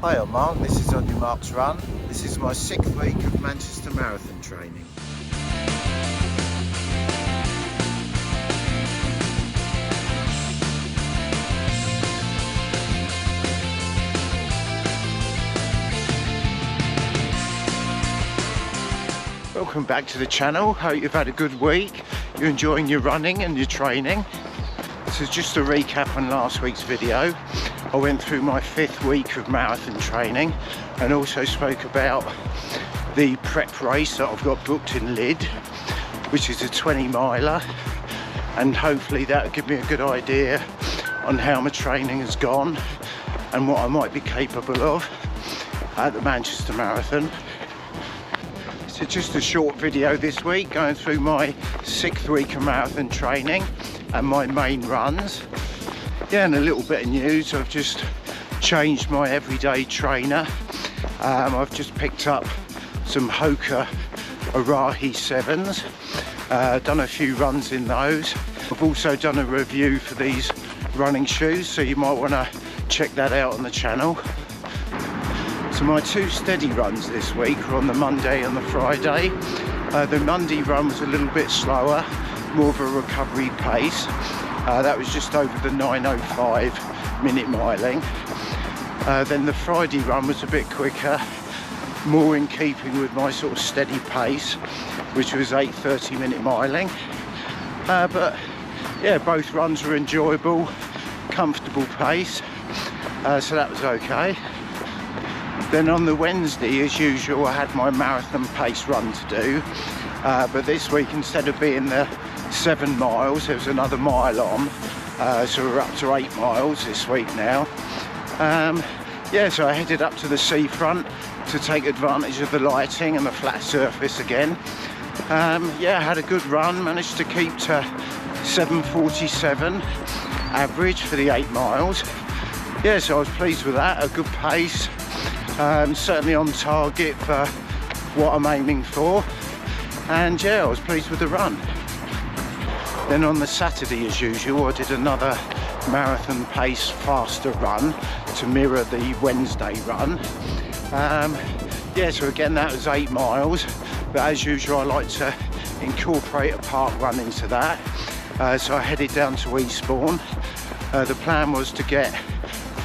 Hi, I'm Mark. This is On Your Mark's Run. This is my 6th week of Manchester Marathon training. Welcome back to the channel. Hope you've had a good week. You're enjoying your running and your training. This is just a recap on last week's video. I went through my 5th week of marathon training and also spoke about the prep race that I've got booked in Lyd, which is a 20 miler, and hopefully that'll give me a good idea on how my training has gone and what I might be capable of at the Manchester Marathon. So just a short video this week going through my 6th week of marathon training and my main runs. Yeah, and a little bit of news, I've just changed my everyday trainer. I've just picked up some Hoka Arahi 7s, done a few runs in those. I've also done a review for these running shoes, so you might want to check that out on the channel. So my 2 steady runs this week are on the Monday and the Friday. The Monday run was a little bit slower, more of a recovery pace. That was just over the 9:05 minute miling. Then the Friday run was a bit quicker, more in keeping with my sort of steady pace, which was 8:30 minute miling. But yeah, both runs were enjoyable, comfortable pace, so that was okay. Then on the Wednesday, as usual, I had my marathon pace run to do, but this week, instead of being the 7 miles, there was another mile on, so we're up to 8 miles this week now. Yeah, so I headed up to the seafront to take advantage of the lighting and the flat surface again. Yeah, I had a good run, managed to keep to 7:47 average for the 8 miles. Yeah, so I was pleased with that, a good pace, certainly on target for what I'm aiming for, and yeah, I was pleased with the run. Then on the Saturday, as usual, I did another marathon pace faster run to mirror the Wednesday run. Yeah, so again that was 8 miles, but as usual I like to incorporate a park run into that. So I headed down to Eastbourne. The plan was to get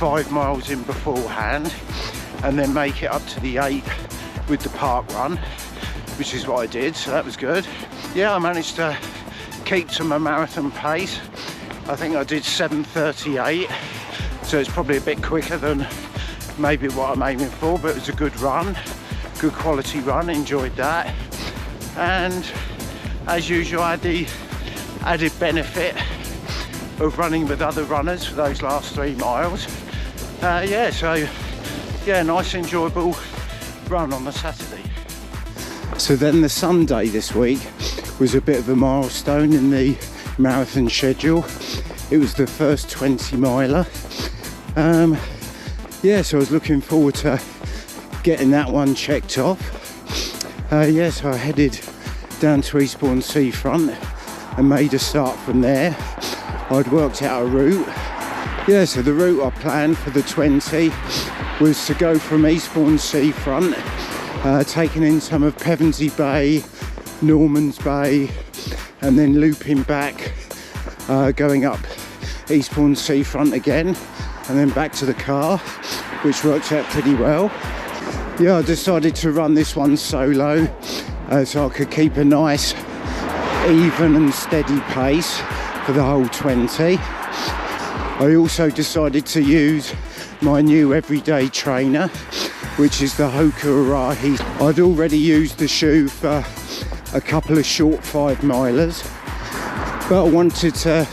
5 miles in beforehand and then make it up to the 8 with the park run, which is what I did, so that was good. Yeah, I managed to keep to my marathon pace. I think I did 7:38, so it's probably a bit quicker than maybe what I'm aiming for, but it was a good run, good quality run, enjoyed that. And as usual, I had the added benefit of running with other runners for those last 3 miles. Yeah, so yeah, nice enjoyable run on the Saturday. So then the Sunday this week was a bit of a milestone in the marathon schedule. It was the first 20 miler. Yeah, so I was looking forward to getting that one checked off. Yeah, so I headed down to Eastbourne Seafront and made a start from there. I'd worked out a route. Yeah, so the route I planned for the 20 was to go from Eastbourne Seafront, taking in some of Pevensey Bay, Norman's Bay, and then looping back, going up Eastbourne Seafront again, and then back to the car, which worked out pretty well. Yeah, I decided to run this one solo, so I could keep a nice, even and steady pace for the whole 20. I also decided to use my new everyday trainer, which is the Hoka Arahi. I'd already used the shoe for a couple of short 5 milers, but I wanted to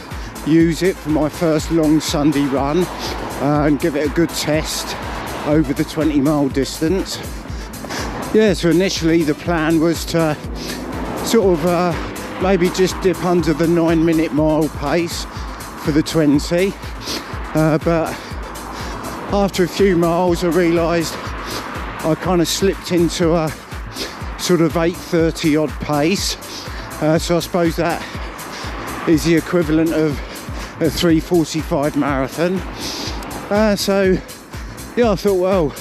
use it for my first long Sunday run and give it a good test over the 20 mile distance. Yeah, so initially the plan was to sort of maybe just dip under the 9 mile pace for the 20, but after a few miles I realised I kind of slipped into a sort of 8:30 odd pace, so I suppose that is the equivalent of a 3:45 marathon. So yeah, I thought, well,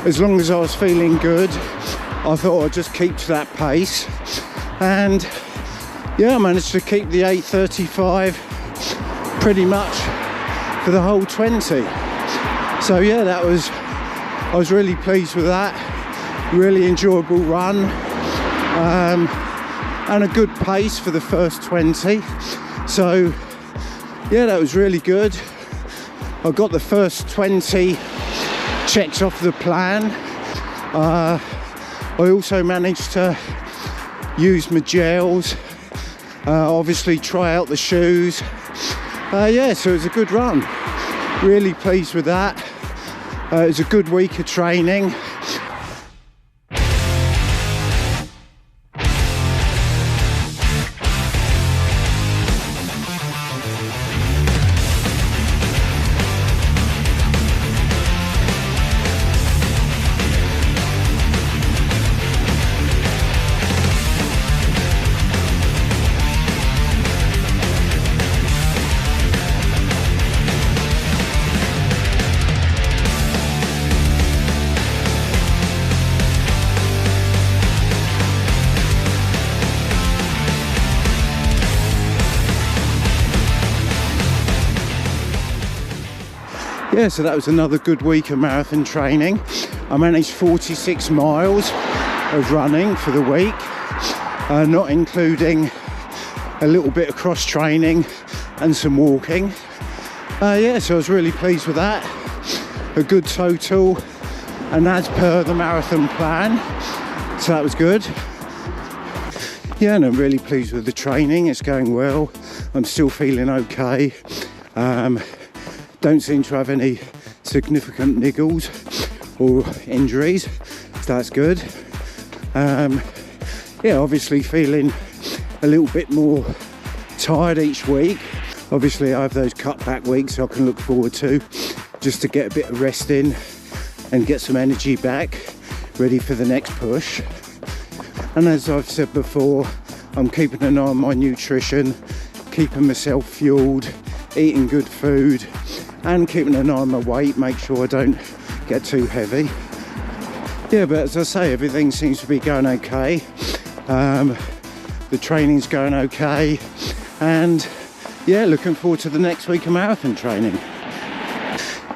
as long as I was feeling good, I thought I'd just keep to that pace. And yeah, I managed to keep the 8:35 pretty much for the whole 20. So yeah, I was really pleased with that. Really enjoyable run, and a good pace for the first 20. So yeah, that was really good. I got the first 20 checks off the plan. I also managed to use my gels, obviously try out the shoes. Yeah, so it was a good run. Really pleased with that. It was a good week of training. Yeah, so that was another good week of marathon training. I managed 46 miles of running for the week, not including a little bit of cross training and some walking. Yeah, so I was really pleased with that. A good total, and as per the marathon plan, so that was good. Yeah, and I'm really pleased with the training. It's going well. I'm still feeling okay. Don't seem to have any significant niggles or injuries, so that's good. Yeah, obviously feeling a little bit more tired each week. Obviously I have those cutback weeks I can look forward to, just to get a bit of rest in and get some energy back, ready for the next push. And as I've said before, I'm keeping an eye on my nutrition, keeping myself fueled, eating good food, and keeping an eye on my weight, make sure I don't get too heavy. Yeah, but as I say, everything seems to be going okay. The training's going okay, and yeah, looking forward to the next week of marathon training.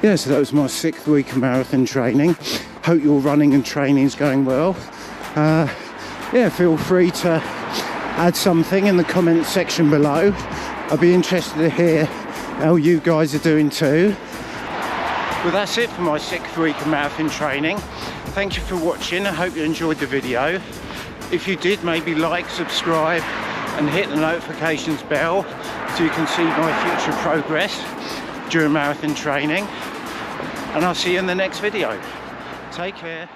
Yeah, so that was my 6th week of marathon training. Hope your running and training's going well. Yeah, feel free to add something in the comment section below. I'd be interested to hear how you guys are doing too. Well, that's it for my 6th week of marathon training. Thank you for watching. I hope you enjoyed the video. If you did, maybe like, subscribe and hit the notifications bell so you can see my future progress during marathon training. And I'll see you in the next video. Take care.